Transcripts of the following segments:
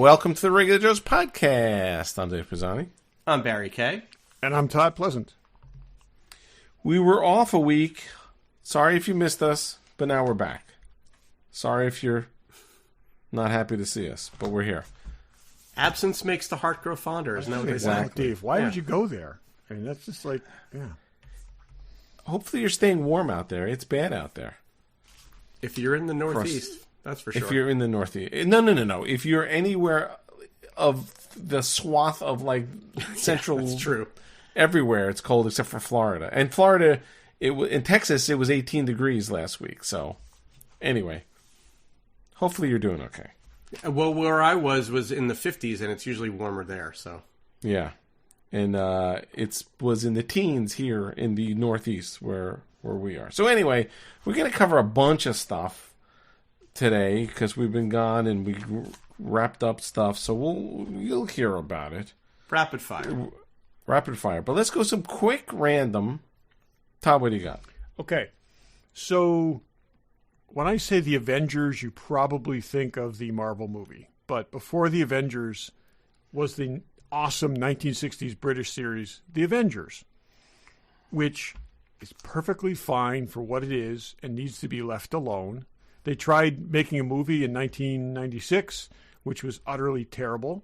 welcome to the Regular Joe's podcast. I'm Dave Pizzani. I'm Barry Kay. And I'm Todd Pleasant. We were off a week. Sorry if you missed us, but now we're back. Sorry if you're not happy to see us, but we're here. Absence makes the heart grow fonder, isn't that what they say? Exactly. Dave, why would you go there? I mean, that's just like, yeah. Hopefully you're staying warm out there. It's bad out there. If you're in the Northeast, that's for sure. If you're in the Northeast. No. If you're anywhere of the swath of, like, central... That's true. Everywhere it's cold except for Florida. And Florida, in Texas, it was 18 degrees last week. So, anyway, hopefully you're doing okay. Well, where I was in the 50s, and it's usually warmer there. So, yeah, and it was in the teens here in the Northeast where we are. So anyway, we're going to cover a bunch of stuff today because we've been gone and we wrapped up stuff. So you'll hear about it. Rapid fire. But let's go some quick random. Todd, what do you got? Okay, so when I say the Avengers, you probably think of the Marvel movie. But before the Avengers was the awesome 1960s British series, The Avengers, which is perfectly fine for what it is and needs to be left alone. They tried making a movie in 1996, which was utterly terrible.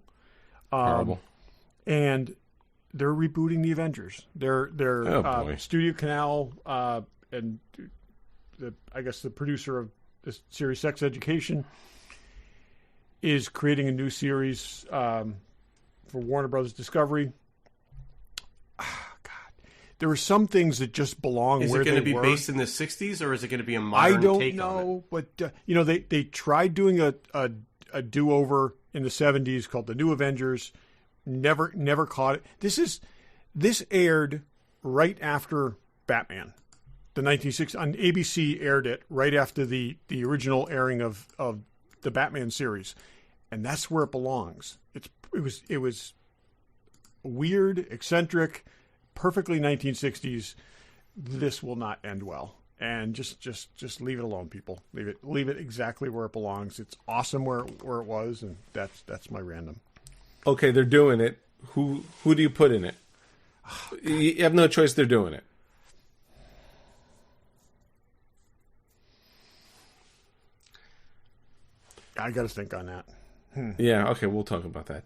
And they're rebooting The Avengers. They're Studio Canal and I guess the producer of this series, Sex Education, is creating a new series for Warner Brothers Discovery. There are some things that just belong is where they were. Is it going to be based in the 60s, or is it going to be a modern take on it? I don't know, but they tried doing a do-over in the 70s called The New Avengers. Never caught it. This aired right after Batman. The 1960s on ABC aired it right after the original airing of the Batman series, and that's where it belongs. It was weird, eccentric, perfectly 1960s. This will not end well, and just leave it alone, people. Leave it exactly where it belongs. It's awesome where it was, and that's my random. Okay, they're doing it. Who do you put in it? You have no choice. They're doing it. I got to think on that. Yeah, okay, we'll talk about that.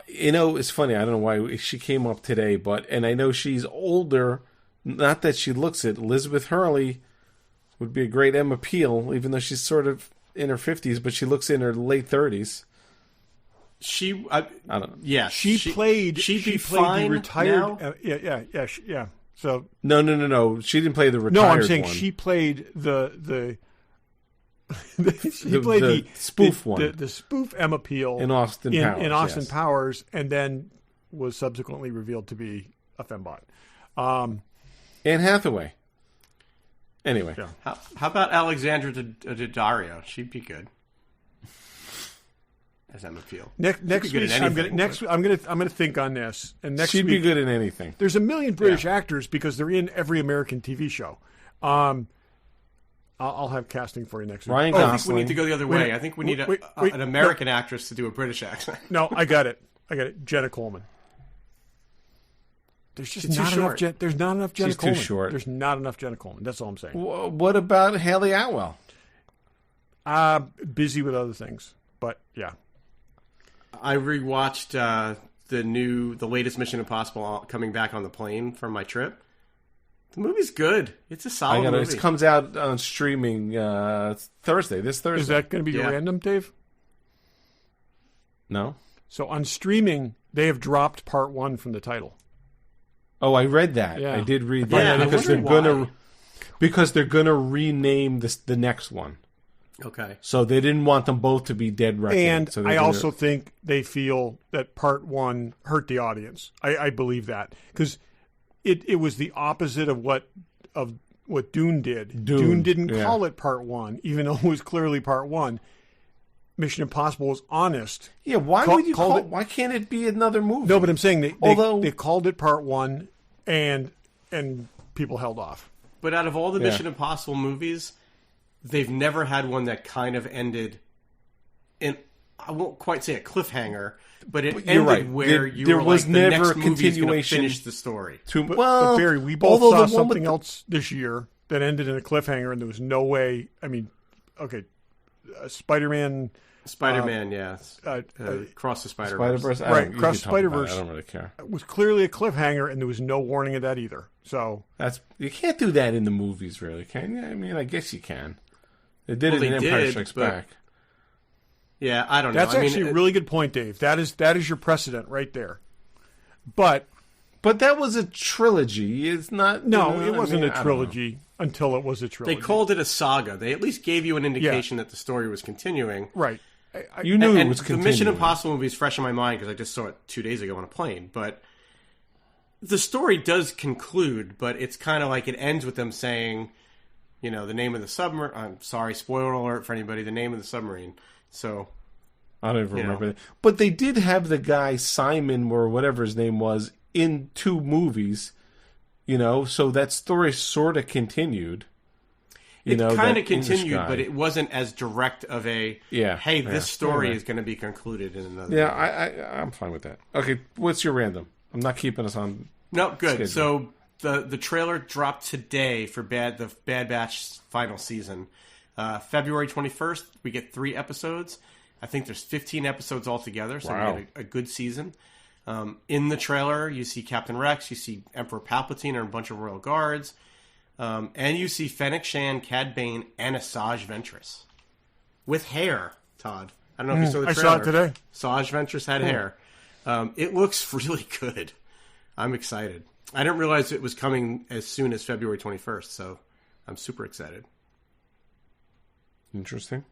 You know, it's funny. I don't know why she came up today, and I know she's older. Not that she looks it. Elizabeth Hurley would be a great Emma Peel, even though she's sort of in her 50s, but she looks in her late 30s. I don't know. Yeah, she played the retired. Yeah. So no. She didn't play the retired. No, I'm saying one. she played the spoof one, the spoof Emma Peel in Austin Powers, in Austin Powers, and then was subsequently revealed to be a fembot. Anne Hathaway. Anyway, yeah. How about Alexandra Daddario? She'd be good as Emma Peel. Next week, I'm gonna think on this, and next she'd week, be good in anything. There's a million British actors because they're in every American TV show. I'll have casting for you next week. Ryan Gosling. I think we need to go the other way. I think we need an American actress to do a British accent. No, I got it. Jenna Coleman. There's just not enough. There's not enough Jenna Coleman. She's too short. There's not enough Jenna Coleman. That's all I'm saying. What about Haley Atwell? Busy with other things, but yeah. I rewatched the latest Mission Impossible coming back on the plane from my trip. The movie's good. It's a solid movie. It comes out on streaming Thursday. This Thursday. Is that going to be random, Dave? No. So on streaming, they have dropped part 1 from the title. Oh, I read that. Yeah. I did read that because they're gonna rename the next one. Okay. So they didn't want them both to be dead reckoning. And so I also think they feel that part 1 hurt the audience. I believe that because it was the opposite of what Dune did. Dune didn't call it part 1, even though it was clearly part 1. Mission Impossible was honest. Yeah, why can't it be another movie? No, but I'm saying they called it part 1 and people held off. But out of all the Mission Impossible movies, they've never had one that kind of ended in I won't quite say a cliffhanger, but it You're ended right. where There were was like, the never next a movie's gonna continuation. finish the story. But Barry, we both although saw the one with something else this year that ended in a cliffhanger, and there was no way. I mean, okay, Spider-Man. Spider-Man, Cross the Spider-Verse. Right, Cross Spider-Verse. I don't really care. Was clearly a cliffhanger, and there was no warning of that either. So You can't do that in the movies, really, can you? I mean, I guess you can. They did it in Empire Strikes Back. Yeah, I don't know. That's actually a really good point, Dave. That is your precedent right there. But that was a trilogy. It's not. No, it wasn't a trilogy until it was a trilogy. They called it a saga. They at least gave you an indication that the story was continuing. Right. You knew it was the continuing. Mission Impossible movie is fresh in my mind because I just saw it 2 days ago on a plane. But the story does conclude, but it's kind of like it ends with them saying, the name of the submarine. I'm sorry, spoiler alert for anybody. The name of the submarine. So I don't even remember that. But they did have the guy Simon or whatever his name was in 2 movies. So that story sort of continued. It kind of continued, but it wasn't as direct of a, hey, this story is going to be concluded in another movie. I'm fine with that. Okay, what's your random? I'm not keeping us on No, good. schedule. So the trailer dropped today for the Bad Batch final season. February 21st, we get 3 episodes. I think there's 15 episodes altogether, so we get a good season. In the trailer, you see Captain Rex, you see Emperor Palpatine and a bunch of Royal Guards. And you see Fennec Shand, Cad Bane, and Asajj Ventress. With hair, Todd. I don't know if you saw the trailer. I saw it today. Asajj Ventress had hair. It looks really good. I'm excited. I didn't realize it was coming as soon as February 21st, so I'm super excited. Interesting.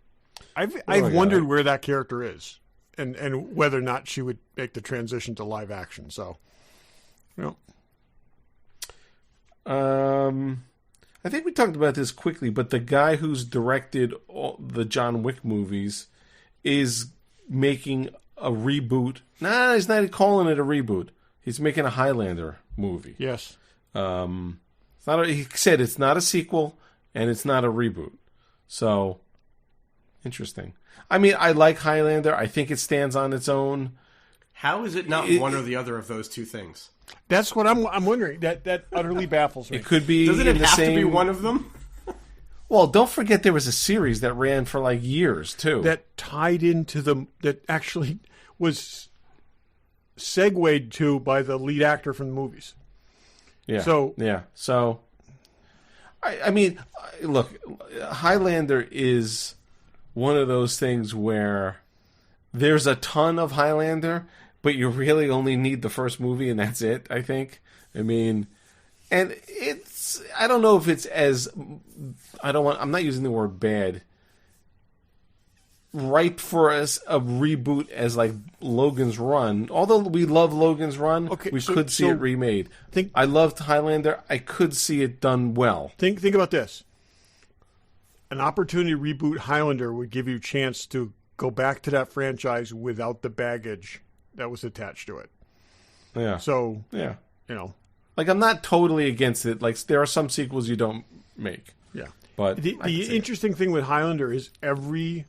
I've wondered where that character is and whether or not she would make the transition to live action. So, I think we talked about this quickly, but the guy who's directed all the John Wick movies is making a reboot. Nah, he's not calling it a reboot. He's making a Highlander movie. yes. It's not. He said it's not a sequel and it's not a reboot. So, interesting. I mean, I like Highlander. I think it stands on its own. How is it not one or the other of those two things? That's what I'm wondering. That utterly baffles me. It could be. Doesn't it in the have same... to be one of them? Well, don't forget there was a series that ran for like years too. That tied into that actually was segued to by the lead actor from the movies. Yeah. So I mean, look, Highlander is one of those things where there's a ton of Highlander, but you really only need the first movie and that's it, I think. I mean, and I don't know if it's I'm not using the word bad, ripe for a reboot as like Logan's Run. Although we love Logan's Run, we could see it remade. I loved Highlander. I could see it done well. Think about this. An opportunity to reboot Highlander would give you a chance to go back to that franchise without the baggage that was attached to it. Yeah. So, yeah. Like, I'm not totally against it. Like, there are some sequels you don't make. Yeah. But the interesting thing with Highlander is every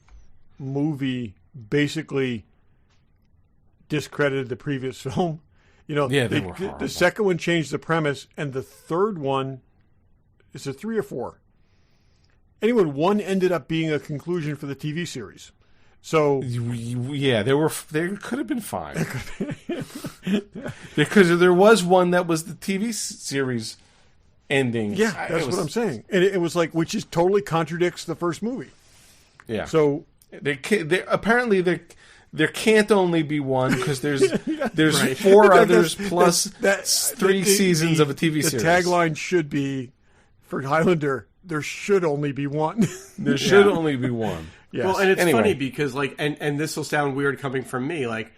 movie basically discredited the previous film. They were horrible. The second one changed the premise, and the third one, is it 3 or 4? Anyway, one ended up being a conclusion for the TV series. So yeah, there could have been 5 because there was one that was the TV series ending. Yeah, that's what I'm saying, and it was like, which is totally contradicts the first movie. Yeah. So apparently there can't only be one because there's 4 others plus 3 seasons of a TV series. The tagline should be for Highlander: there should only be one. There should only be one. Yes. Well, and it's funny because and this will sound weird coming from me. Like,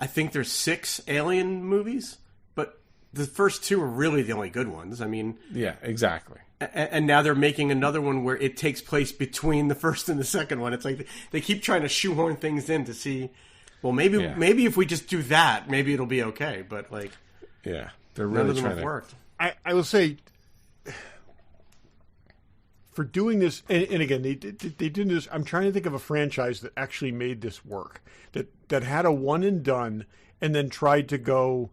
I think there's 6 Alien movies, but the first 2 are really the only good ones. I mean, yeah, exactly. And now they're making another one where it takes place between the first and the second one. It's like they keep trying to shoehorn things in to see. Well, maybe if we just do that, maybe it'll be okay. But they're really none of them trying have worked. I will say, for doing this, and again, they didn't this. I'm trying to think of a franchise that actually made this work, that had a one and done, and then tried to go,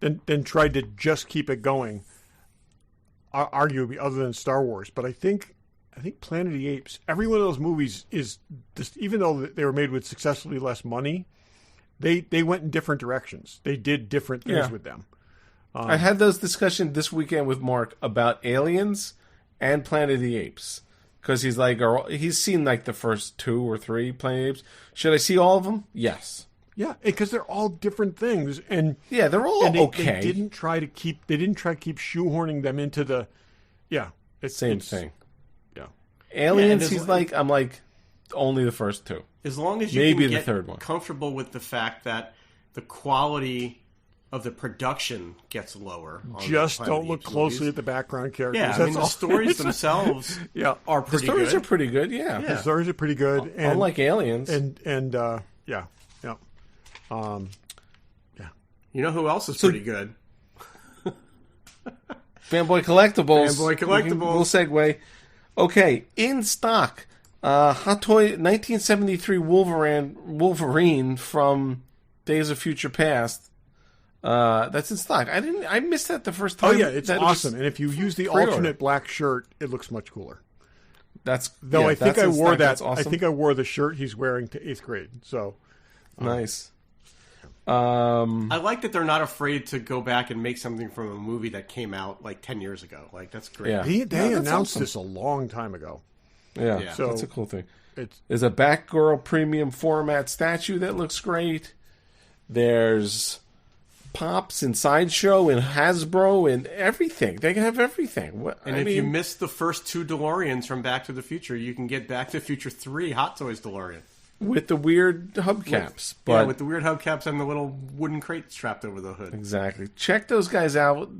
then tried to just keep it going. Arguably, other than Star Wars, but I think Planet of the Apes. Every one of those movies is just, even though they were made with successfully less money, they went in different directions. They did different things with them. I had those discussions this weekend with Mark about Aliens and Planet of the Apes, because he's like, he's seen like the first 2 or 3 Planet of the Apes. Should I see all of them? Yes. Yeah, because they're all different things, and they're all okay. They didn't try to keep shoehorning them into the same thing. Yeah, Aliens. He's like, I'm like, only the first 2. As long as you maybe can the get third one. Comfortable with the fact that the quality of the production gets lower. Just don't look closely at the background characters. Yeah, I mean, the stories themselves are pretty good. The stories are pretty good, yeah. The stories are pretty good. Unlike Aliens. Yeah. You know who else is pretty good? Fanboy Collectibles. Fanboy Collectibles. We'll segue. Okay, in stock, Hot Toy 1973 Wolverine from Days of Future Past. That's in stock. I missed that the first time. Oh yeah, it's awesome. And if you use the alternate black shirt, it looks much cooler. I think I wore that. Awesome. I think I wore the shirt he's wearing to 8th grade. So nice. I like that they're not afraid to go back and make something from a movie that came out like 10 years ago. Like, that's great. Yeah. They announced this a long time ago. Yeah, so that's a cool thing. There's a Batgirl premium format statue that looks great. There's Pops and Sideshow and Hasbro and everything. They can have everything. If you missed the first 2 DeLoreans from Back to the Future, you can get Back to the Future 3 Hot Toys DeLorean. With the weird hubcaps. With the weird hubcaps and the little wooden crate strapped over the hood. Exactly. Check those guys out.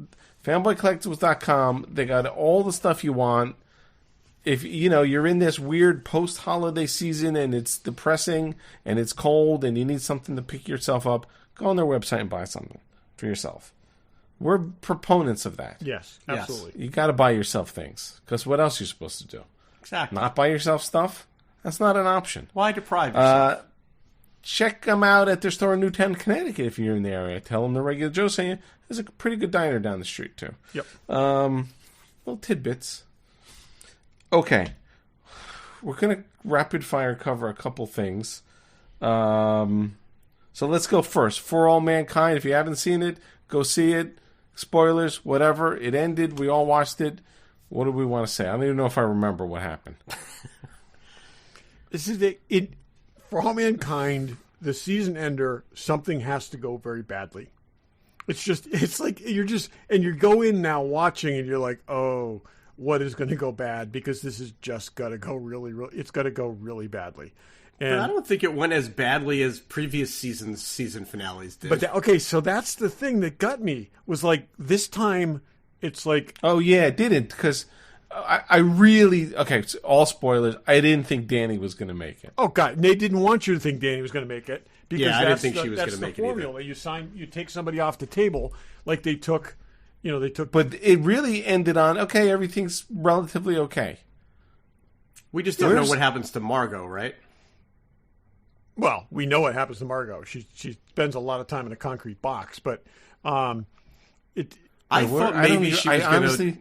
FanboyCollectibles.com. They got all the stuff you want. If you're in this weird post-holiday season and it's depressing and it's cold and you need something to pick yourself up, go on their website and buy something for yourself. We're proponents of that. Yes, absolutely. You got to buy yourself things, because what else are you supposed to do? Exactly. Not buy yourself stuff? That's not an option. Why deprive yourself? Check them out at their store in Newtown, Connecticut if you're in the area. Tell them the Regular Joe sent you. There's a pretty good diner down the street, too. Yep. Little tidbits. Okay. We're going to rapid fire cover a couple things. So let's go first. For All Mankind, if you haven't seen it, go see it. Spoilers, whatever. It ended. We all watched it. What do we want to say? I don't even know if I remember what happened. This is For All Mankind, the season ender, something has to go very badly. It's like you go in now watching and you're like, oh, what is going to go bad? Because this is just got to go it's got to go really badly. And, but I don't think it went as badly as previous season finales did. But so that's the thing that got me, was like, this time it's like, oh yeah, it didn't, because I really, so all spoilers, I didn't think Danny was going to make it. Oh God, they didn't want you to think Danny was going to make it, because I didn't think she was going to make it either. Formula. You take somebody off the table, like they took. But it really ended on, okay, everything's relatively okay. We just don't know what happens to Margot, right? Well, we know what happens to Margot. She spends a lot of time in a concrete box, but I thought maybe she was going to. Honestly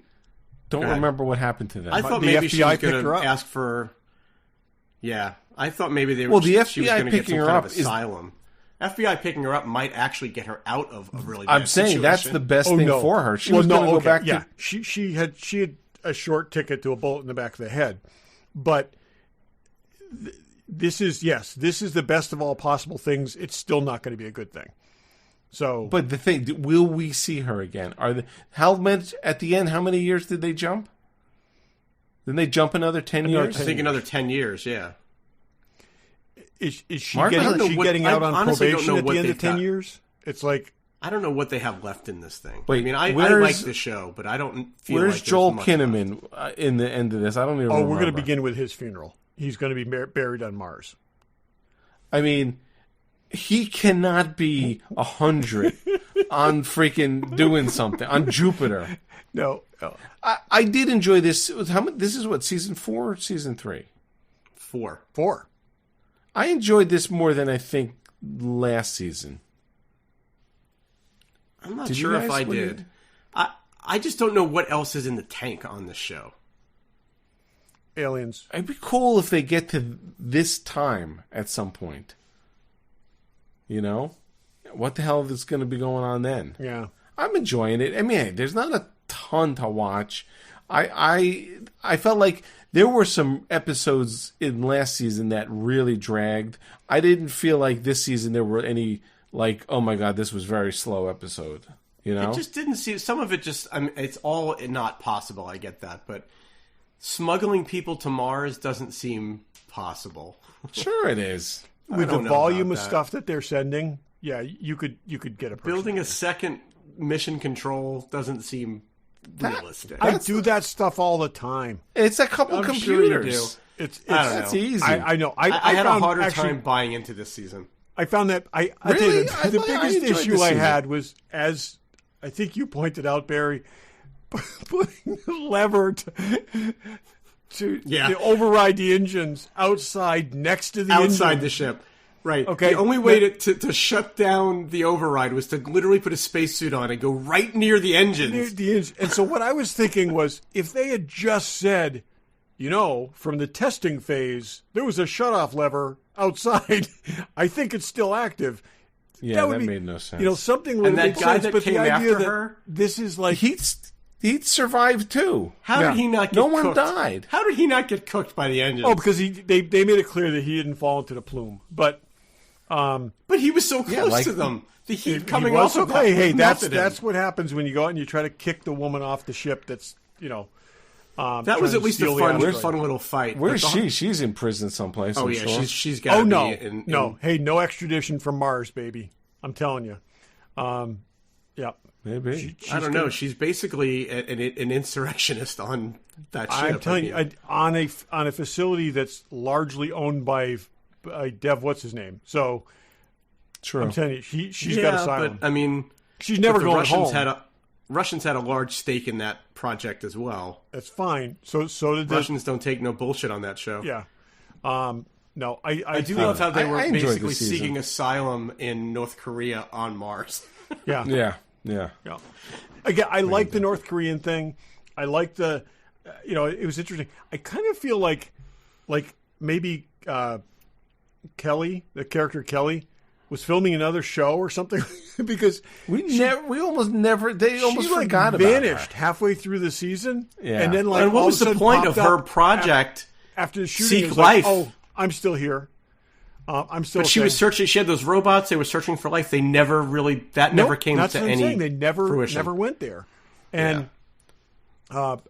don't remember what happened to them. I thought maybe she was going to ask for. Yeah, I thought maybe they were. Well, the FBI she was going to get some her kind up of asylum. FBI picking her up might actually get her out of a really bad situation. I'm saying that's the best thing for her. She was going to go back. Yeah, she had a short ticket to a bullet in the back of the head, but this is the best of all possible things. It's still not going to be a good thing. So, but the thing, will we see her again? How much at the end? How many years did they jump? Didn't they jump another 10 years? I think another 10 years. Yeah. Is she getting out on probation at the end of 10 years? It's like, I don't know what they have left in this thing. Wait, I mean, I like the show, but I don't feel where's like Joel Kinnaman in the end of this? I don't even remember. We're going to begin with his funeral. He's going to be buried on Mars. I mean, he cannot be 100 on freaking doing something on Jupiter. No. I did enjoy this. This is what, season 4 or season 3? 4. I enjoyed this more than I think last season. I'm not sure if I did. I just don't know what else is in the tank on this show. Aliens. It'd be cool if they get to this time at some point. You know? What the hell is going to be going on then? Yeah. I'm enjoying it. I mean, there's not a ton to watch. I felt like there were some episodes in last season that really dragged. I didn't feel like this season there were any, like, oh my God, this was a very slow episode. You know? It just didn't seem... Some of it just... I mean, it's all not possible, I get that, but smuggling people to Mars doesn't seem possible. Sure it is. With the volume of stuff that they're sending, yeah, you could get a person. Building a second mission control doesn't seem realistic. I do that stuff all the time. It's a couple computers. Sure you do. It's easy. I know. I had a harder time buying into this season. I found that Really? the biggest issue I had was, as I think you pointed out, Barry, putting the lever to override the engines outside next to the outside engine. The ship. Right. Okay. The only way to shut down the override was to literally put a spacesuit on and go right near the engines. And so what I was thinking was, if they had just said, from the testing phase, there was a shutoff lever outside. I think it's still active. Yeah, that made no sense. Something would make sense. But the idea that her, this is like he survived too. How did he not get cooked? No one died. How did he not get cooked by the engines? Oh, because they made it clear that he didn't fall into the plume. But he was so close to them. The heat coming off of that. Hey, that's what happens when you go out and you try to kick the woman off the ship. That's that was at least a fun little fight. Where's she? She's in prison someplace. Oh, I'm yeah, sure. she's got. Oh no, be no. Hey, no extradition from Mars, baby. I'm telling you. Yeah, maybe. I don't know. She's basically an insurrectionist on that ship. I'm telling you, on a facility that's largely owned by Dev. What's his name? So, true. I'm telling you, she's got asylum. But I mean, she's never going home. Russians had a large stake in that project as well. That's fine. So did the Russians don't take no bullshit on that show. Yeah. No, I do love how they were basically seeking asylum in North Korea on Mars. Yeah. Again, I like the North Korean thing. I like the, it was interesting. I kind of feel like maybe Kelly, the character Kelly, was filming another show or something because they almost forgot about her. Vanished halfway through the season. Yeah. And then what was the point of her project? After the shooting, Seek Life. I'm still here. I'm still. But she was searching. She had those robots. They were searching for life. They never really. Never came that's to what I'm any. Saying. They never went there. And I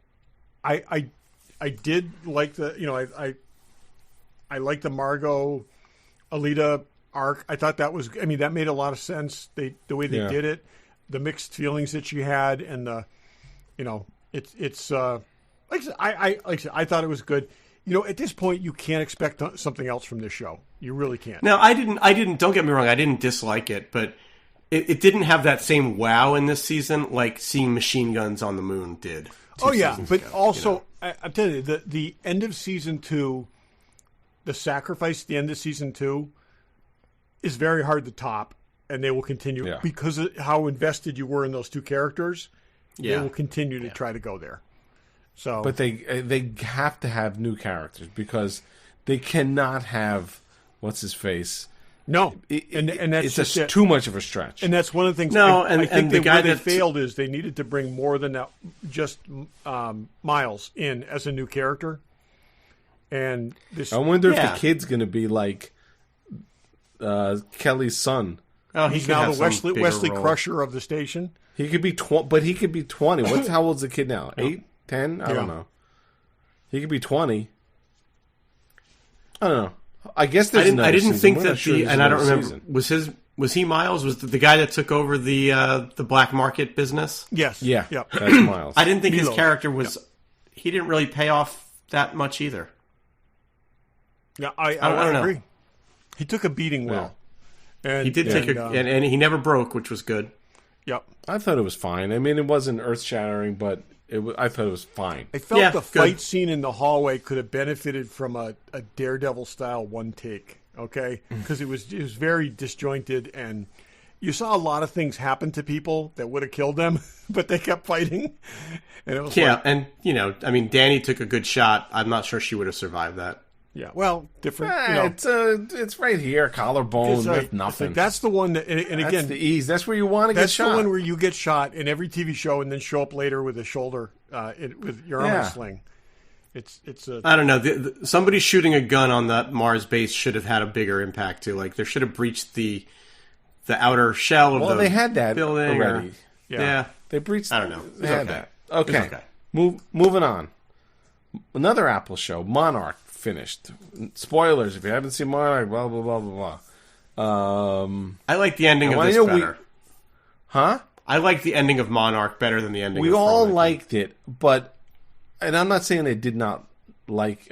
did like the I like the Margot Alita arc. I thought that was. I mean, that made a lot of sense. The way they did it, the mixed feelings that she had, and the, it's like I said, I thought it was good. At this point, you can't expect something else from this show. You really can't. Now, I didn't. Don't get me wrong. I didn't dislike it, but it didn't have that same wow in this season like seeing machine guns on the moon did. But ago, also, I'm telling you, the end of season 2, the sacrifice at the end of season 2 is very hard to top, and they will continue because of how invested you were in those two characters. They will continue to try to go there. So, but they have to have new characters because they cannot have what's his face. No, and that's it's just too much of a stretch. And that's one of the things. No, I think the guy they failed is they needed to bring more than that, just Miles in as a new character. And this, I wonder if the kid's going to be like Kelly's son. Oh, he's now the Wesley Crusher of the station. He could be, but he could be 20. How old's the kid now? 8, 10? I don't know. He could be 20. I don't know. I guess there's I didn't think that and I don't remember. Was he Miles? Was the guy that took over the black market business? Yes. Yeah. Yep. That's Miles. I didn't think his character was. Yep. He didn't really pay off that much either. Yeah, I agree. Know. He took a beating well. And he did and he never broke, which was good. Yep. I thought it was fine. I mean, it wasn't earth-shattering, but I thought it was fine. I felt the fight scene in the hallway could have benefited from a Daredevil-style one take, okay? Because it was very disjointed, and you saw a lot of things happen to people that would have killed them, but they kept fighting. And it was and, I mean, Danny took a good shot. I'm not sure she would have survived that. Yeah, well, different. It's right here, collarbone, with nothing. That's the one that, and again, that's the ease. That's where you want to get shot. That's the one where you get shot in every TV show, and then show up later with a shoulder, with your arm in a sling. It's I don't know. Somebody shooting a gun on that Mars base should have had a bigger impact too. Like, there should have breached the outer shell of the they had that building already. Yeah, they breached. I don't know. They had that. Okay. Moving on. Another Apple show, Monarch, finished. Spoilers if you haven't seen Monarch. Blah blah blah blah blah. I like the ending of this better. I like the ending of Monarch better than the ending. We of all liked it, but, and I'm not saying I didn't like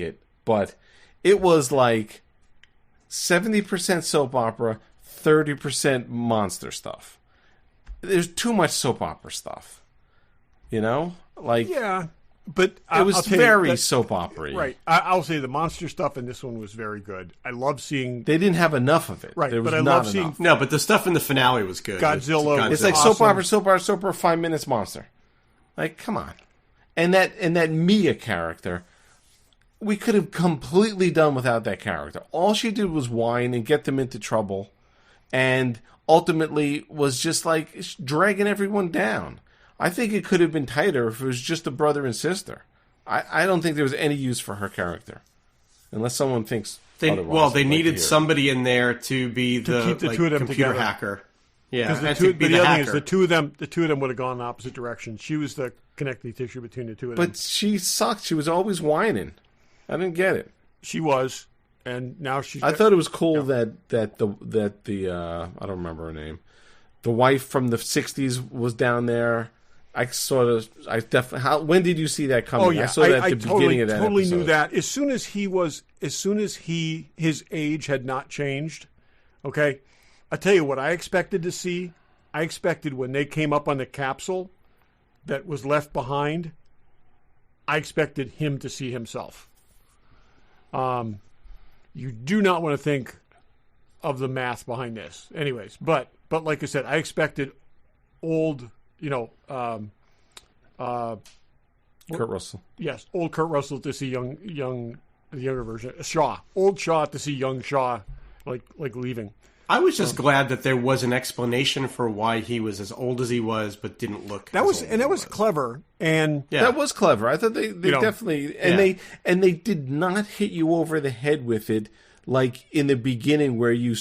it, but it was like 70% soap opera, 30% monster stuff. There's too much soap opera stuff, like But it was very soap opera-y. Right. I'll say the monster stuff in this one was very good. I love seeing... They didn't have enough of it. Right, there was but I not love seeing... enough. No, but the stuff in the finale was good. Godzilla. It's like awesome. soap opera, 5 minutes monster. Like, come on. And that Mia character, we could have completely done without that character. All she did was whine and get them into trouble, and ultimately was just like dragging everyone down. I think it could have been tighter if it was just a brother and sister. I don't think there was any use for her character, unless someone thinks otherwise. Well, they needed somebody in there to be to keep the two of them computer together. hacker. Yeah, the other thing is the two of them would have gone in opposite directions. She was the connecting tissue between the two of them. But she sucked. She was always whining. I didn't get it. She was, and now she's. I thought it was cool that the I don't remember her name, the wife from the '60s was down there. When did you see that coming? Oh yeah, I saw that at the beginning of that totally episode. knew that as soon as his age had not changed. Okay, I tell you what I expected to see. I expected when they came up on the capsule that was left behind, I expected him to see himself. You do not want to think of the math behind this, anyways. But like I said, I expected old. Kurt Russell. Yes, old Kurt Russell to see the younger version. Shaw. Old Shaw to see young Shaw, like leaving. I was just glad that there was an explanation for why he was as old as he was, but didn't look. That was clever, and that was clever. I thought they definitely they did not hit you over the head with it like in the beginning where you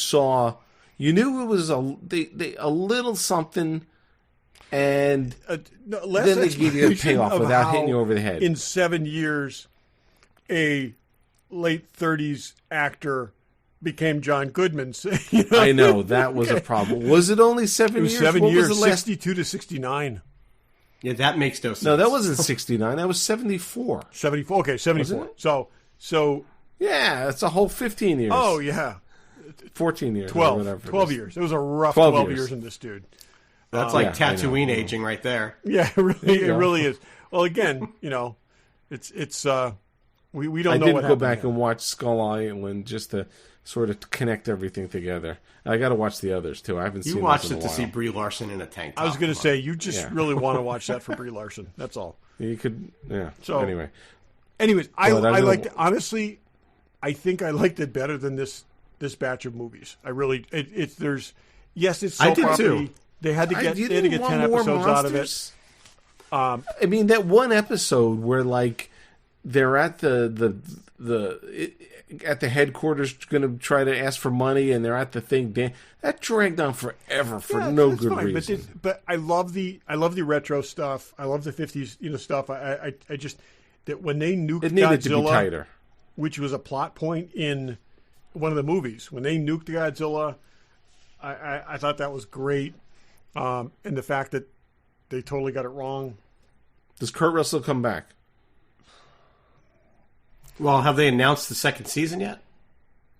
knew it was a little something. And then they give you a payoff without hitting you over the head. In 7 years, a late 30s actor became John Goodman. I know, that was a problem. Was it only 7 years? 7 years, was the last... 62 to 69. Yeah, that makes no sense. No, that wasn't 69. That was 74. 74. Okay, 74. So yeah, that's a whole 15 years. Oh, yeah. 14 years. 12. Or whatever 12 years. It was a rough 12 years in this dude. That's like Tatooine aging right there. Yeah, it really is. Well, again, we don't know. I didn't go back and watch Skull Island just to sort of connect everything together. I got to watch the others too. I haven't seen. You watched it to see Brie Larson in a tank top. I was going to say you just really want to watch that for Brie Larson. That's all. You could, yeah. So anyways, I liked it. Honestly, I think I liked it better than this batch of movies. I really it's so I did too. They had to get 10 episodes out of it. I mean, that one episode where like they're at the headquarters going to try to ask for money, and they're at the thing. That dragged on forever for no good reason. But I love the retro stuff. I love the 50s stuff. I just that when they nuked it needed Godzilla, to be tighter, which was a plot point in one of the movies when they nuked Godzilla. I thought that was great. And the fact that they totally got it wrong. Does Kurt Russell come back? Well, have they announced the second season yet?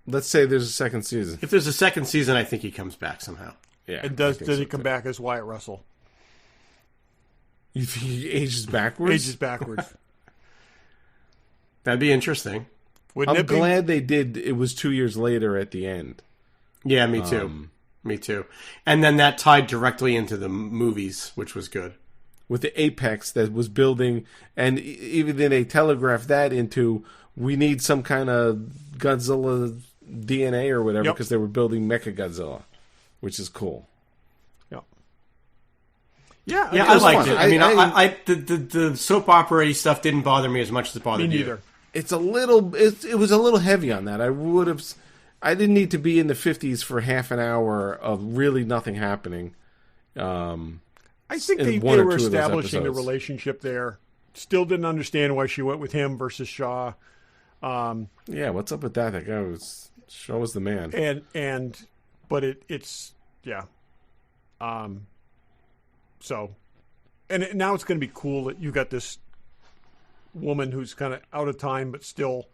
Let's say there's a second season. If there's a second season, I think he comes back somehow. Yeah. And does he come back as Wyatt Russell? You think he ages backwards? Ages backwards. That'd be interesting. I'm glad they did. It was 2 years later at the end. Yeah, me too. Me too. And then that tied directly into the movies, which was good. With the Apex that was building, and even then they telegraphed that into, we need some kind of Godzilla DNA or whatever, because they were building Mecha Godzilla, which is cool. Yeah, I liked it. I mean, the soap opera stuff didn't bother me as much as it bothered me you. neither. It's a little. It was a little heavy on that. I didn't need to be in the 50s for half an hour of really nothing happening. I think they were establishing the relationship there. Still didn't understand why she went with him versus Shaw. Yeah, what's up with that? That guy was Shaw was the man. But it's. So, and now it's going to be cool that you got this woman who's kind of out of time, but still,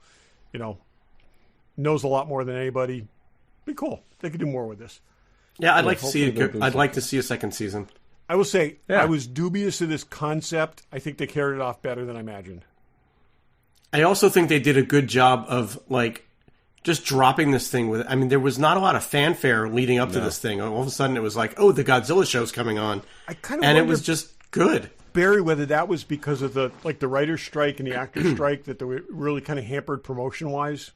knows a lot more than anybody. Be cool. They could do more with this. Yeah, I'd like to see it. I'd like to see a second season. I will say, I was dubious of this concept. I think they carried it off better than I imagined. I also think they did a good job of just dropping this thing with. I mean, there was not a lot of fanfare leading up to this thing. All of a sudden, it was like, oh, the Godzilla show's coming on, it was just good. Barry, whether that was because of the writer's strike and the actor's strike that they were really kind of hampered promotion wise.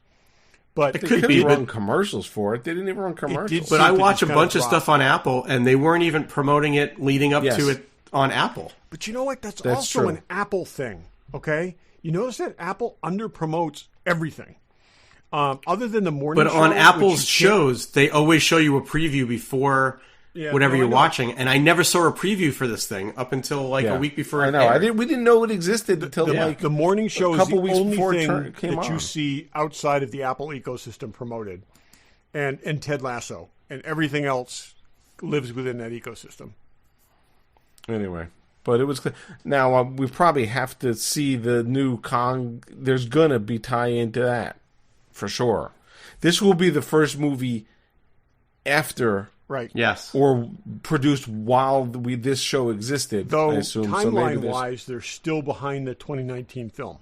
But it could be run commercials for it. They didn't even run commercials. But I watch a bunch of stuff on Apple, and they weren't even promoting it leading up to it on Apple. But you know what? That's also true. An Apple thing. Okay, you notice that Apple under promotes everything. Other than the morning show. But on Apple's shows, they always show you a preview before whatever you're watching. And I never saw a preview for this thing up until a week before it aired. We didn't know it existed until the morning show is the only thing that you see outside of the Apple ecosystem promoted. And Ted Lasso. And everything else lives within that ecosystem. Anyway. But it was now we probably have to see the new Kong. There's going to be tie into that. For sure. This will be the first movie after, Yes, or produced while this show existed. Though I assume. timeline-wise, they're still behind the 2019 film.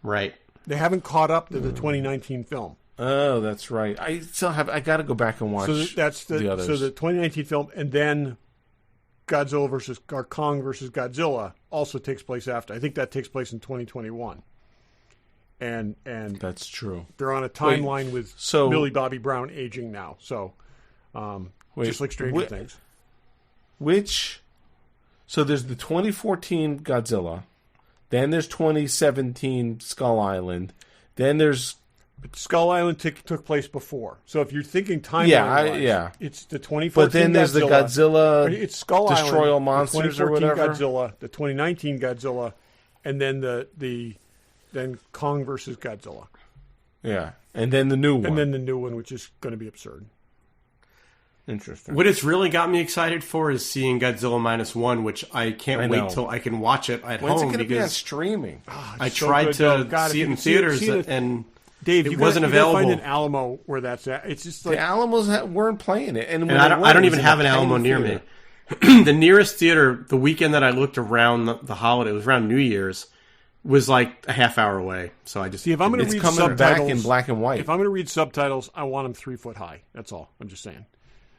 Right. They haven't caught up to the 2019 film. Oh, that's right. I got to go back and watch. The others. So the 2019 film, and then Kong versus Godzilla also takes place after. I think that takes place in 2021. And that's true. They're on a timeline with Millie Bobby Brown aging now. So, just like Stranger Things. So there's the 2014 Godzilla, then there's 2017 Skull Island, then there's Skull Island took place before. So if you're thinking timeline, it's the 2014. But then there's the Godzilla. It's Skull Destroy Island, All Monsters the 2014 or whatever. Godzilla, the 2019 Godzilla, and then then Kong versus Godzilla. Yeah, and then the new one. And then the new one, which is going to be absurd. Interesting. What it's really got me excited for is seeing Godzilla -1, which I can't wait till I can watch it at home. When's it going to be on streaming? I tried to see it in theaters, and Dave, it wasn't available. Find an Alamo where that's at. It's just like the Alamos weren't playing it, and I don't even have an Alamo near me. The nearest theater, the weekend that I looked around the holiday, it was around New Year's, was like a half hour away. So I just see if I'm going to read coming subtitles back in black and white. If I'm going to read subtitles, I want them 3 foot high. That's all. I'm just saying.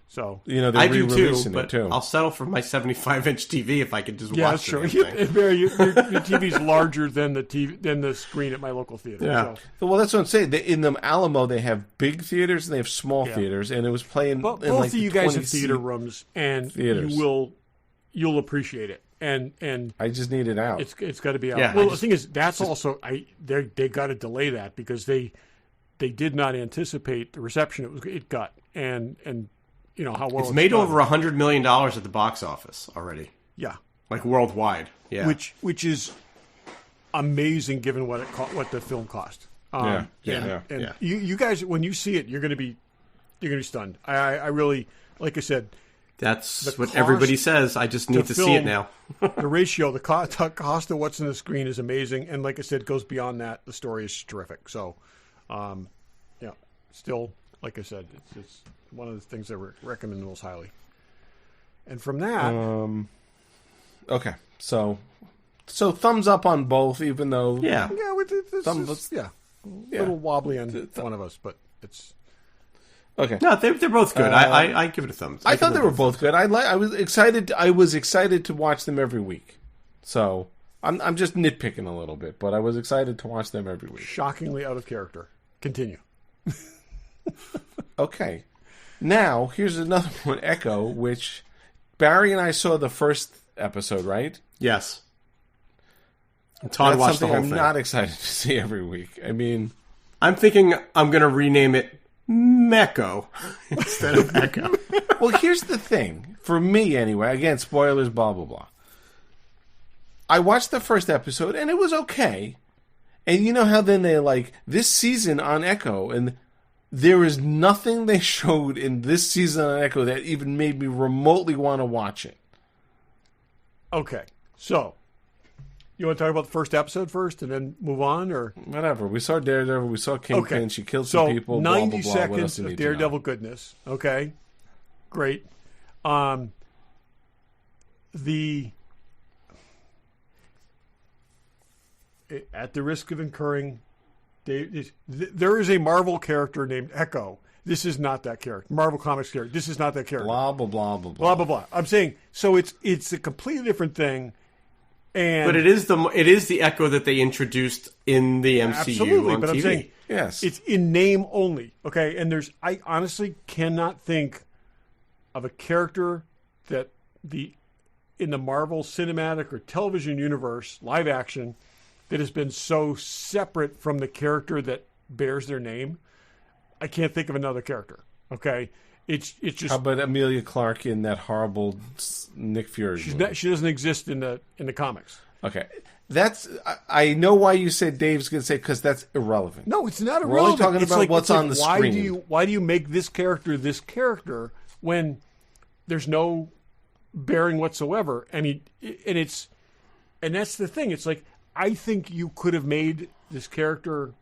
So I do too, but I'll settle for my 75-inch TV if I could just watch it. Yeah, sure. Barry, your TV's larger than the screen at my local theater. Yeah. So. Well, that's what I'm saying. In the Alamo, they have big theaters and they have small theaters, and it was playing. But both of you guys have theater rooms, and you'll appreciate it. And I just need it out. It's got to be out. Yeah, well, the thing is, that's also they got to delay that because they did not anticipate the reception it got, and you know how well it's made over $100 million at the box office already. Yeah, like worldwide. Yeah, which is amazing given what the film cost. You guys, when you see it, you're going to be stunned. I really, like I said. That's what everybody says. I just need to see it now. The ratio, the cost of what's on the screen is amazing, and like I said, it goes beyond that. The story is terrific. So, still like I said, it's one of the things I recommend most highly. And from that, okay, so thumbs up on both, even though yeah, a little wobbly on one of us, but it's okay. No, they're both good. I give it a thumbs. I thought they were both good. I was excited. I was excited to watch them every week. So I'm just nitpicking a little bit, but I was excited to watch them every week. Shockingly out of character. Continue. Okay. Now, here's another one, Echo, which Barry and I saw the first episode, right? Yes. And Todd watched the whole thing. I'm not excited to see every week. I mean, I'm thinking I'm going to rename it Mecco instead of Echo. Well, here's the thing. For me, anyway, again, spoilers, blah, blah, blah. I watched the first episode, and it was okay. And you know how then they this season on Echo, and there is nothing they showed in this season on Echo that even made me remotely want to watch it. Okay, so you want to talk about the first episode first and then move on, or whatever? We saw Daredevil, we saw Kingpin, okay. She killed some people. 90 blah, blah, blah. seconds of Daredevil goodness. Okay, great. At the risk of incurring, there is a Marvel character named Echo. This is not that character. Marvel Comics character. This is not that character. Blah blah blah blah blah blah blah. I'm saying so. It's a completely different thing. And but it is the Echo that they introduced in the MCU absolutely, on but TV. I'm saying yes, it's in name only. Okay, and I honestly cannot think of a character that in the Marvel cinematic or television universe, live action, that has been so separate from the character that bears their name. I can't think of another character. Okay, it's just. How about Emilia Clarke in that horrible Nick Fury movie? She doesn't exist in the comics. Okay, that's. I know why you said Dave's going to say because that's irrelevant. No, it's not irrelevant. We're only talking about what's on the why screen. Why do you make this character when there's no bearing whatsoever? I mean, and that's the thing. It's like, I think you could have made this character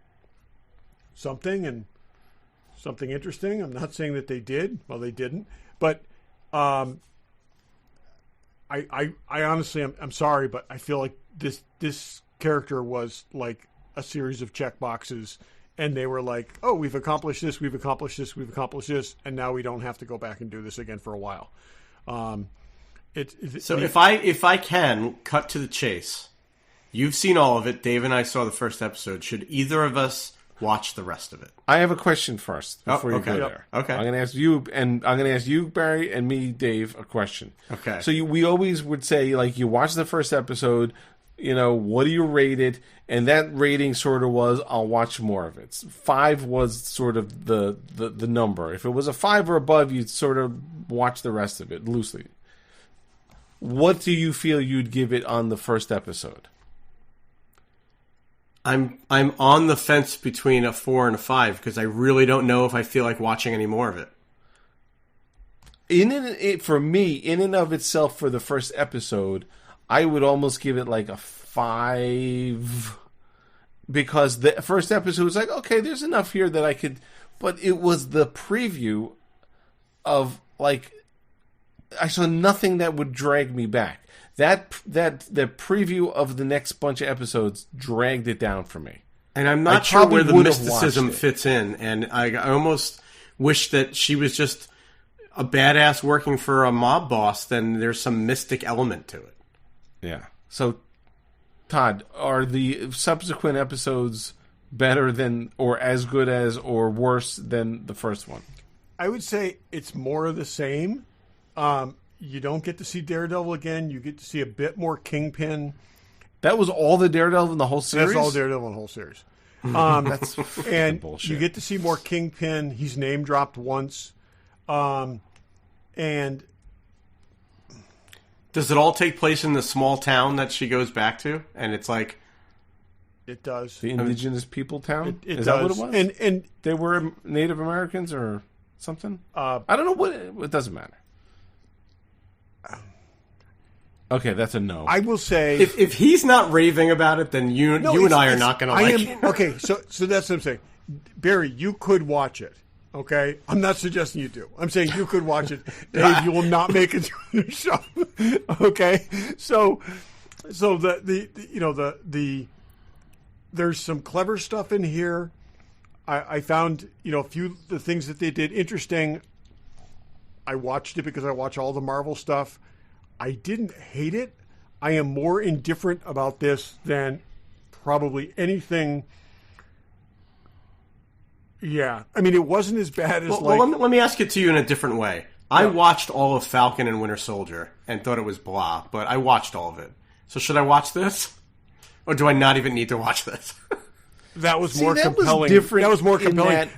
something interesting. I'm not saying that they did. Well, they didn't. But I honestly, I'm sorry, but I feel like this character was like a series of check boxes, and they were like, oh, we've accomplished this, we've accomplished this, we've accomplished this, and now we don't have to go back and do this again for a while. If I can cut to the chase. You've seen all of it. Dave and I saw the first episode. Should either of us watch the rest of it? I have a question first before you go there. Okay. I'm going to ask you, Barry, and me, Dave, a question. Okay. So we always would say, you watch the first episode, what do you rate it? And that rating sort of was, I'll watch more of it. 5 was sort of the number. If it was a 5 or above, you'd sort of watch the rest of it loosely. What do you feel you'd give it on the first episode? I'm on the fence between a 4 and a 5 because I really don't know if I feel like watching any more of it. For me, in and of itself, for the first episode, I would almost give it like a 5 because the first episode was like, okay, there's enough here that I could, but it was the preview of I saw nothing that would drag me back. The preview of the next bunch of episodes dragged it down for me. And I'm not sure where the mysticism fits in. And I almost wish that she was just a badass working for a mob boss, then there's some mystic element to it. Yeah. So, Todd, are the subsequent episodes better than, or as good as, or worse than the first one? I would say it's more of the same. You don't get to see Daredevil again. You get to see a bit more Kingpin. That was all the Daredevil in the whole series? That's all Daredevil in the whole series. That's and bullshit. You get to see more Kingpin. He's name dropped once. And does it all take place in the small town that she goes back to? And it's like... It does. The indigenous people town? Is that what it was? And they were Native Americans or something? I don't know what... It doesn't matter. Okay, that's a no. I will say... If he's not raving about it, then you and I are not going to like it. Okay, so that's what I'm saying. Barry, you could watch it. Okay, I'm not suggesting you do. I'm saying you could watch it. Dave, you will not make it through the show. Okay, so the there's some clever stuff in here. I found a few the things that they did interesting. I watched it because I watch all the Marvel stuff. I didn't hate it. I am more indifferent about this than probably anything. Yeah, I mean, it wasn't as bad as let me ask it to you in a different way. I watched all of Falcon and Winter Soldier and thought it was blah, but I watched all of it. So should I watch this, or do I not even need to watch this? That was more compelling. That was more compelling.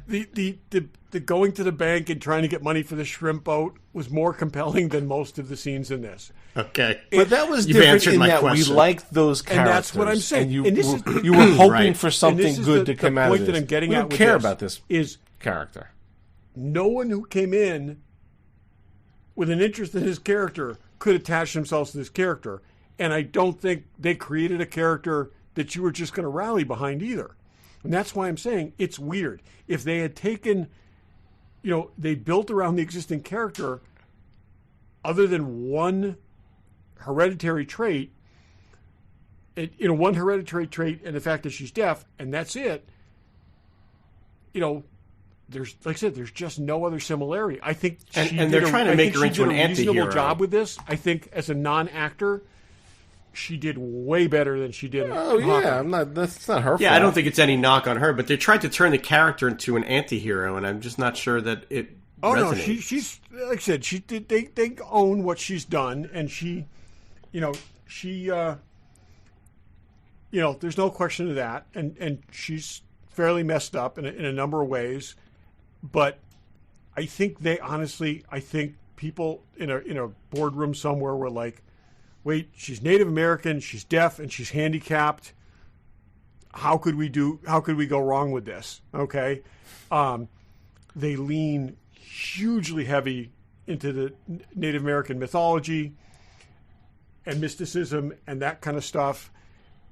The going to the bank and trying to get money for the shrimp boat was more compelling than most of the scenes in this. Okay, but that was different in that question. We liked those characters, and that's what I'm saying. And you were hoping for something good to come out of this. The point that I'm getting at with care about this is character. No one who came in with an interest in his character could attach themselves to this character, and I don't think they created a character that you were just going to rally behind either. And that's why I'm saying it's weird. If they had taken, they built around the existing character, other than one hereditary trait, one hereditary trait and the fact that she's deaf, and that's it. There's, like I said, there's just no other similarity. I think they're trying to make her into an anti-hero. Reasonable job with this. I think as a non-actor, she did way better than she did. Oh yeah, that's not her fault. Yeah, I don't think it's any knock on her, but they tried to turn the character into an anti-hero, and I'm just not sure that it. Oh resonates. No, she's like I said, she did. They own what she's done, and she, there's no question of that, and she's fairly messed up in a number of ways, but I think people in a boardroom somewhere were like, wait, she's Native American, she's deaf, and she's handicapped. How could we go wrong with this? Okay. They lean hugely heavy into the Native American mythology and mysticism and that kind of stuff.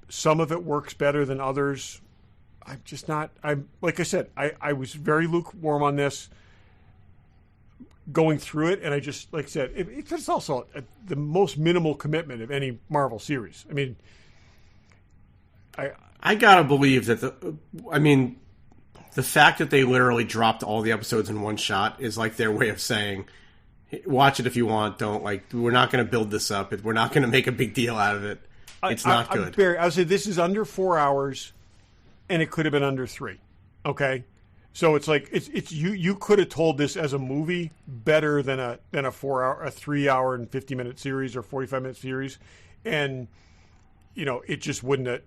Some of it works better than others. Like I said, I was very lukewarm on this going through it, and I just, like I said, it's also the most minimal commitment of any Marvel series. I mean, I gotta believe that the fact that they literally dropped all the episodes in one shot is like their way of saying, watch it if you want, don't, we're not going to build this up, we're not going to make a big deal out of it. It's not good. I would say this is under 4 hours, and it could have been under 3. Okay? So it's like it's you could have told this as a movie better than a 3 hour and 50-minute series or 45-minute series, and it just wouldn't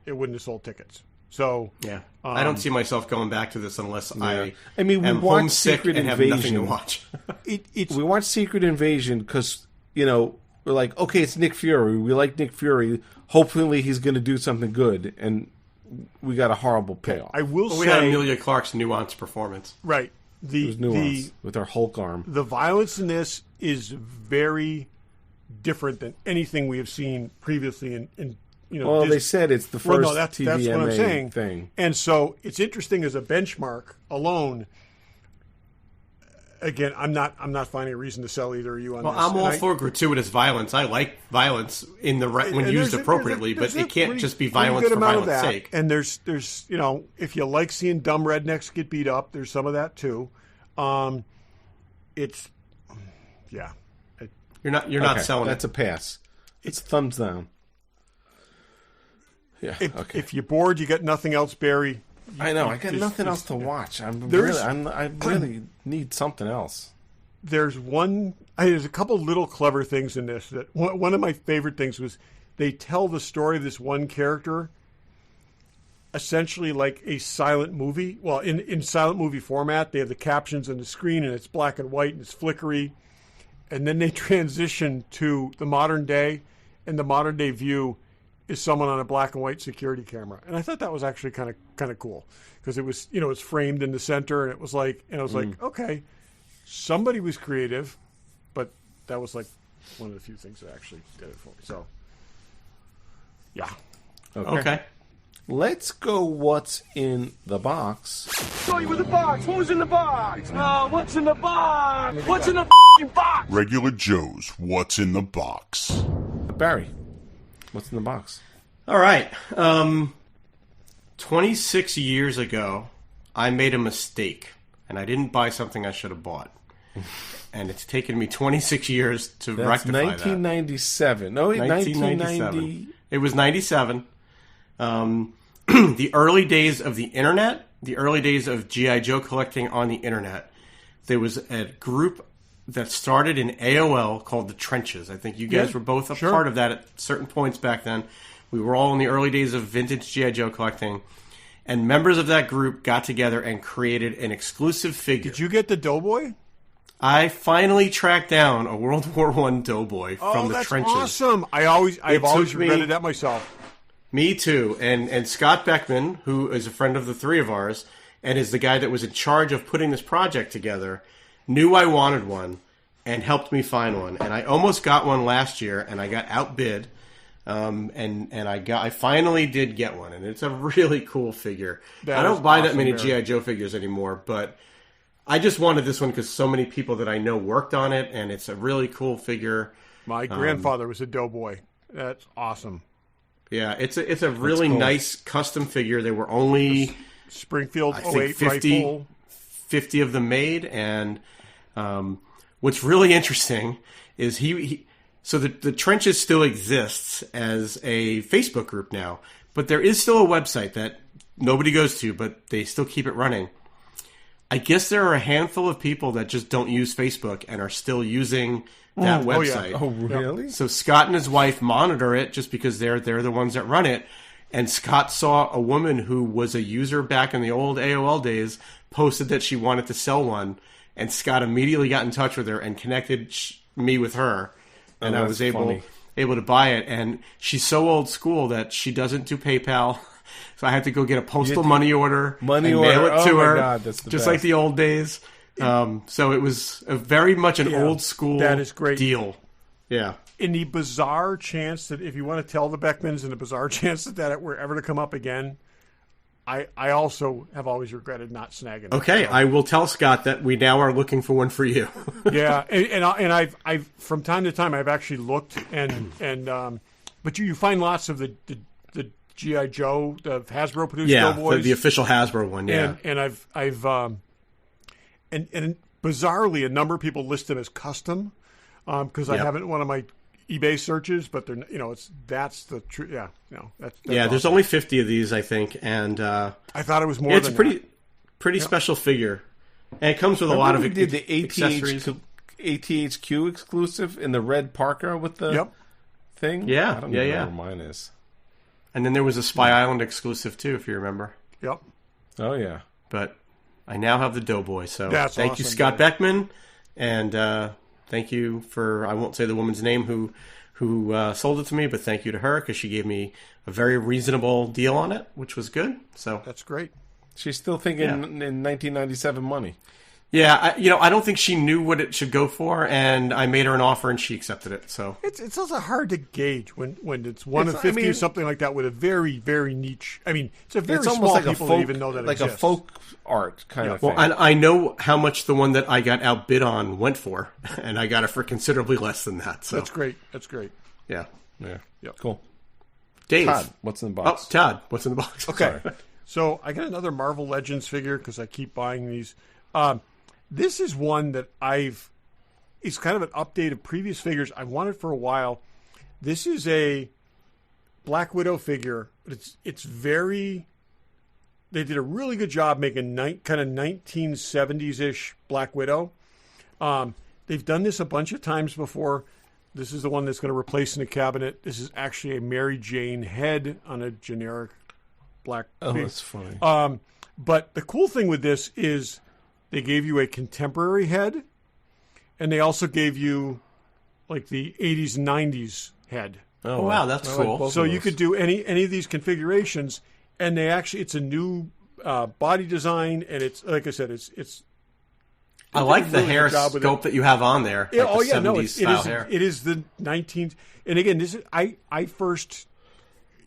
have sold tickets. So yeah, I don't see myself going back to this unless I we am watch homesick Secret and have Invasion. nothing to watch. We watch Secret Invasion because we're like, okay, it's Nick Fury. We like Nick Fury. Hopefully, he's going to do something good, and we got a horrible payoff. I will say, we had Emilia Clarke's nuanced performance. Right. It was nuanced with her Hulk arm. The violence in this is very different than anything we have seen previously in they said it's the first that's TVMA what I'm saying. thing. And so it's interesting as a benchmark alone. Again, I'm not finding a reason to sell either of you on this. I'm all for gratuitous violence. I like violence in the when used appropriately, but it can't just be violence for violence sake. And there's if you like seeing dumb rednecks get beat up, there's some of that too. You're not selling That's a pass. It's thumbs down. Yeah. If you're bored, you got nothing else, Barry. I know. I got nothing else to watch. I really need something else. There's a couple little clever things in this. That one of my favorite things was they tell the story of this one character essentially like a silent movie. Well, in silent movie format, they have the captions on the screen and it's black and white and it's flickery. And then they transition to the modern day, and the modern day view is someone on a black and white security camera. And I thought that was actually kind of cool because it was, it's framed in the center, and it was like, okay, somebody was creative, but that was like one of the few things that actually did it for me. So, yeah. Okay. let's go what's in the box. Show you with the box. Who's in the box? What's in the box? What's in the box? Regular Joe's What's in the Box. Barry, what's in the box? All right. 26 years ago, I made a mistake, and I didn't buy something I should have bought. And it's taken me 26 years to rectify 1997. No, 1990. It was 97. The early days of the internet, the early days of G.I. Joe collecting on the internet. There was a group that started in AOL called The Trenches. I think you guys were both a part of that at certain points back then. We were all in the early days of vintage G.I. Joe collecting. And members of that group got together and created an exclusive figure. Did you get the Doughboy? I finally tracked down a World War I Doughboy from The Trenches. Oh, that's awesome. I've always regretted that myself. Me too. And Scott Beckman, who is a friend of the three of ours, and is the guy that was in charge of putting this project together, knew I wanted one and helped me find one. And I almost got one last year, and I got outbid. And I finally did get one, and it's a really cool figure. I don't buy that many G.I. Joe figures anymore, but I just wanted this one because so many people that I know worked on it, and it's a really cool figure. My grandfather was a Doughboy. That's awesome. Yeah, it's a really nice custom figure. They were only Springfield I think 50 of them made, and what's really interesting is so the Trenches still exists as a Facebook group now, but there is still a website that nobody goes to, but they still keep it running. I guess there are a handful of people that just don't use Facebook and are still using that website. Oh, really? So Scott and his wife monitor it just because they're the ones that run it. And Scott saw a woman who was a user back in the old AOL days posted that she wanted to sell one, and Scott immediately got in touch with her and connected me with her. And I was able to buy it. And she's so old school that she doesn't do PayPal. So I had to go get a postal money order and mail it to her, God, that's the just best. like the old days. So it was very much an old school that is great. deal. Yeah. In the bizarre chance that if you want to tell the Beckmans, in the bizarre chance that it were ever to come up again, I also have always regretted not snagging it. Okay, So. I will tell Scott that we now are looking for one for you. Yeah, and I've from time to time I've actually looked but you find lots of the G.I. Joe, the Hasbro produced Doughboys. the official Hasbro one. Yeah, and I've and bizarrely a number of people list them as custom because I haven't one of my eBay searches, but they're that's the truth. Yeah, that's there's awesome. only 50 of these, I think, and I thought it was more. It's than a pretty special figure, and it comes with a lot of did the accessories. ATHQ exclusive in the red Parker with the thing. Yeah, I don't even know where mine is. And then there was a Spy Island exclusive too, if you remember. Yep. Oh yeah. But I now have the Doughboy, so That's thank awesome, you, Scott man. Beckman, and thank you for, I won't say the woman's name who sold it to me, but thank you to her because she gave me a very reasonable deal on it, which was good. So That's great. She's still thinking in 1997 money. yeah, I don't think she knew what it should go for, and I made her an offer and she accepted it. So It's also hard to gauge when it's one of 50 or something like that with a very, very niche. I mean, it's a very It's almost small like people a folk, that even know that like exists. a folk art kind of thing. well, and I know how much the one that I got outbid on went for, and I got it for considerably less than that. So That's great. That's great. yeah. Yeah. Yep. Cool. Dave, Todd, what's in the box? Oh, Todd, what's in the box? Okay. So I got another Marvel Legends figure because I keep buying these. This is one that it's kind of an update of previous figures I've wanted for a while. This is a Black Widow figure, but they did a really good job making kind of 1970s-ish Black Widow. They've done this a bunch of times before. This is the one that's going to replace in the cabinet. This is actually a Mary Jane head on a generic black. Oh, that's funny. But the cool thing with this is they gave you a contemporary head, and they also gave you like the 80s and 90s head. Oh, wow, that's cool. So you could do any of these configurations, and it's a new body design, and it's like I said, it's. I like the hair sculpt that you have on there. Yeah, like the 70s style hair. It is the 19th, and again, this is I first,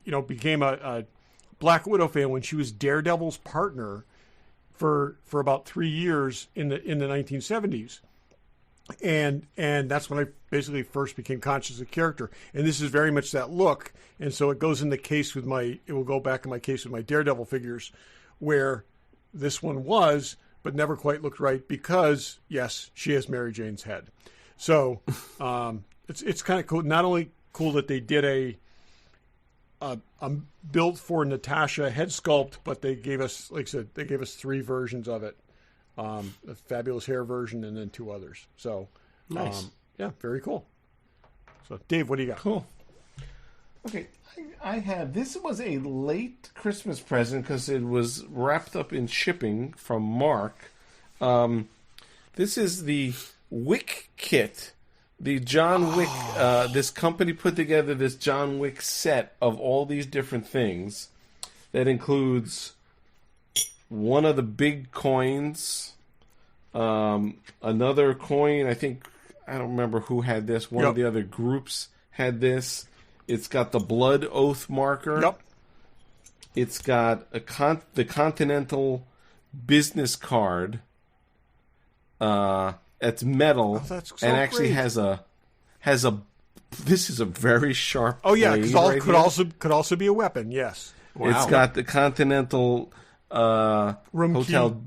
became a Black Widow fan when she was Daredevil's partner for about 3 years in the 1970s. And that's when I basically first became conscious of the character. And this is very much that look. And so it goes in the case with it will go back in my case with my Daredevil figures, where this one was, but never quite looked right because, yes, she has Mary Jane's head. So it's kind of cool. Not only cool that they did a built for Natasha head sculpt, but they gave us, like I said, they gave us 3 versions of it. A fabulous hair version and then 2 others. So, nice. Yeah, very cool. So, Dave, what do you got? Cool. Okay, I have, this was a late Christmas present because it was wrapped up in shipping from Mark. This is the Wick kit. The John Wick, this company put together this John Wick set of all these different things that includes one of the big coins, another coin, I don't remember who had this. One of the other groups had this. It's got the blood oath marker. Yep. It's got the Continental business card. It's metal. Oh, that's so and actually great. has a. This is a very sharp. Oh yeah, because because could also be a weapon. Yes. Wow. It's got the Continental Room hotel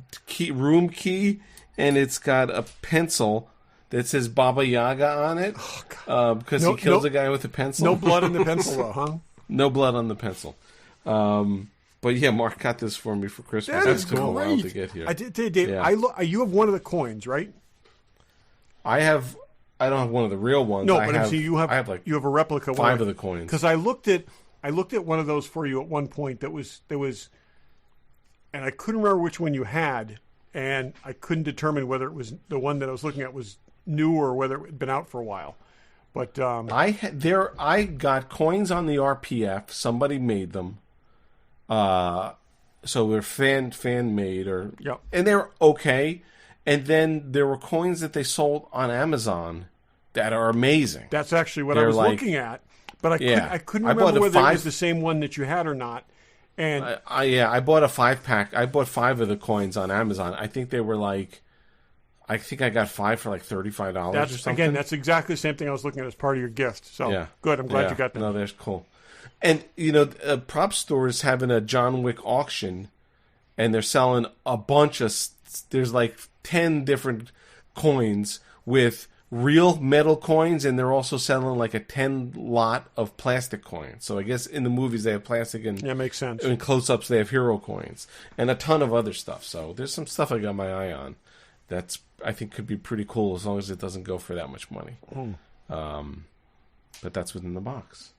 room key, and it's got a pencil that says Baba Yaga on it because he kills a guy with a pencil. No blood in the pencil, though, huh? No blood on the pencil. But yeah, Mark got this for me for Christmas. That is took a while great. to get here. I did, Dave. Yeah. You have one of the coins, right? I don't have one of the real ones. No, I but have, you have like you have a replica. 5 of the coins. Because I looked at one of those for you at one point. There was, and I couldn't remember which one you had, and I couldn't determine whether it was the one that I was looking at was new or whether it had been out for a while. But I got coins on the RPF. Somebody made them. So they're fan made, and they're okay. And then there were coins that they sold on Amazon that are amazing. That's actually what I was looking at, but I couldn't remember whether it was the same one that you had or not. And I bought a 5-pack. I bought 5 of the coins on Amazon. I think they were like, I think I got 5 for like $35 or something. Again, that's exactly the same thing I was looking at as part of your gift. So good. I'm glad you got that. No, that's cool. And prop store is having a John Wick auction, and they're selling a bunch of. There's like 10 different coins with real metal coins, and they're also selling like a 10 lot of plastic coins. So I guess in the movies they have plastic, and makes sense. In close-ups they have hero coins and a ton of other stuff. So there's some stuff I got my eye on that's I think could be pretty cool as long as it doesn't go for that much money. But that's within the box.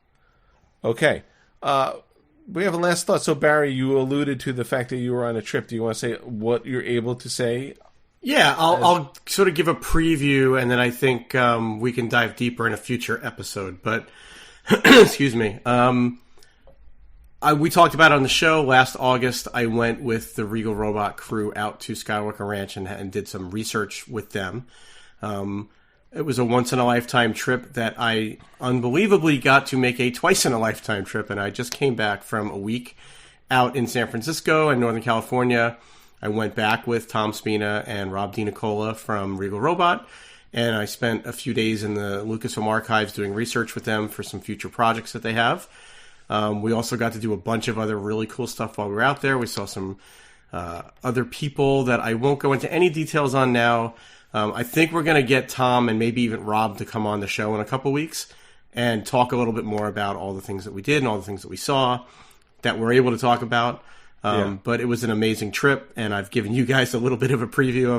Okay. We have a last thought. So, Barry, you alluded to the fact that you were on a trip. Do you want to say what you're able to say? Yeah, I'll sort of give a preview, and then I think we can dive deeper in a future episode. But, excuse me. We talked about it on the show last August. I went with the Regal Robot crew out to Skywalker Ranch and did some research with them. It was a once-in-a-lifetime trip that I unbelievably got to make a twice-in-a-lifetime trip, and I just came back from a week out in San Francisco and Northern California. I went back with Tom Spina and Rob DiNicola from Regal Robot, and I spent a few days in the Lucasfilm archives doing research with them for some future projects that they have. We also got to do a bunch of other really cool stuff while we were out there. We saw some other people that I won't go into any details on now. I think we're going to get Tom and maybe even Rob to come on the show in a couple weeks and talk a little bit more about all the things that we did and all the things that we saw that we're able to talk about. But it was an amazing trip, and I've given you guys a little bit of a preview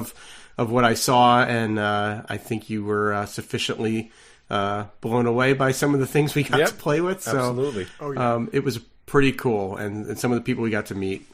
of what I saw, and I think you were sufficiently blown away by some of the things we got to play with. So, absolutely. It was pretty cool, and some of the people we got to meet.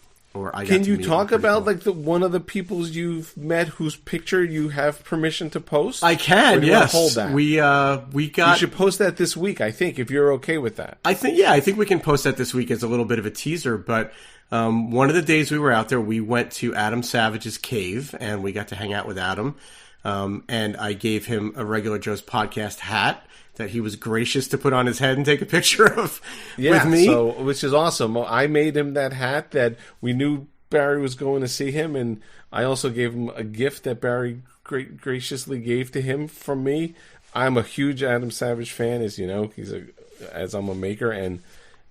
Can you talk about like one of the people you've met whose picture you have permission to post? I can. Yes, hold that. We got. You should post that this week. I think if you're okay with that. I think we can post that this week as a little bit of a teaser. But one of the days we were out there, we went to Adam Savage's cave, and we got to hang out with Adam. And I gave him a Regular Joe's podcast hat that he was gracious to put on his head and take a picture of Yeah, with me. so which is awesome. I made him that hat that we knew Barry was going to see him, and I also gave him a gift that Barry graciously gave to him from me. I'm a huge Adam Savage fan, as you know. As I'm a maker, and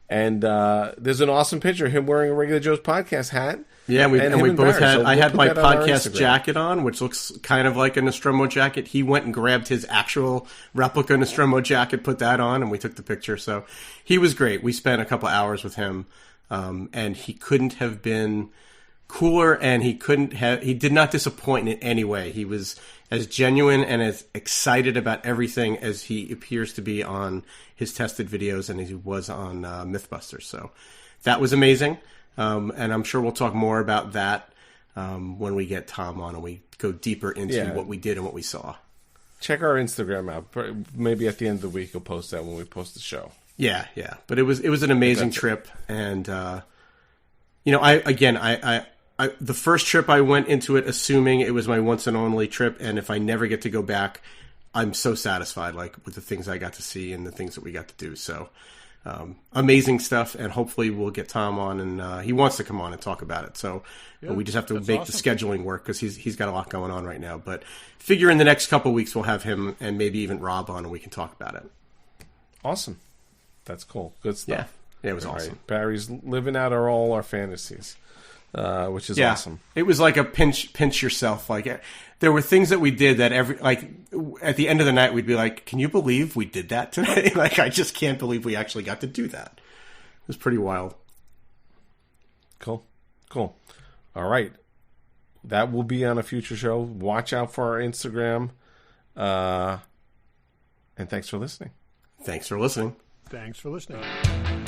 there's an awesome picture of him wearing a Regular Joe's Podcast hat. Yeah, we both Barry, had. so I we'll had put my that on our podcast Instagram. jacket on, which looks kind of like a Nostromo jacket. He went and grabbed his actual replica Nostromo jacket, put that on, and we took the picture. So he was great. We spent a couple hours with him, and he couldn't have been cooler, and he did not disappoint in any way. He was as genuine and as excited about everything as he appears to be on his tested videos and as he was on Mythbusters. So that was amazing. And I'm sure we'll talk more about that when we get Tom on and we go deeper into what we did and what we saw. Check our Instagram out. Maybe at the end of the week we'll post that when we post the show. Yeah. But it was an amazing trip, and the first trip I went into it assuming it was my once and only trip, and if I never get to go back, I'm so satisfied with the things I got to see and the things that we got to do. So amazing stuff, and hopefully we'll get Tom on, and he wants to come on and talk about it. So we just have to make the scheduling work because he's got a lot going on right now. But figure in the next couple of weeks we'll have him and maybe even Rob on, and we can talk about it. Awesome. That's cool. Good stuff. Yeah, it was awesome. Right. Barry's living out all our fantasies, which is awesome. It was like a pinch yourself. Like there were things that we did that at the end of the night we'd be like, "Can you believe we did that today?" Like I just can't believe we actually got to do that. It was pretty wild. Cool. All right, that will be on a future show. Watch out for our Instagram. And thanks for listening. Thanks for listening. Thanks for listening.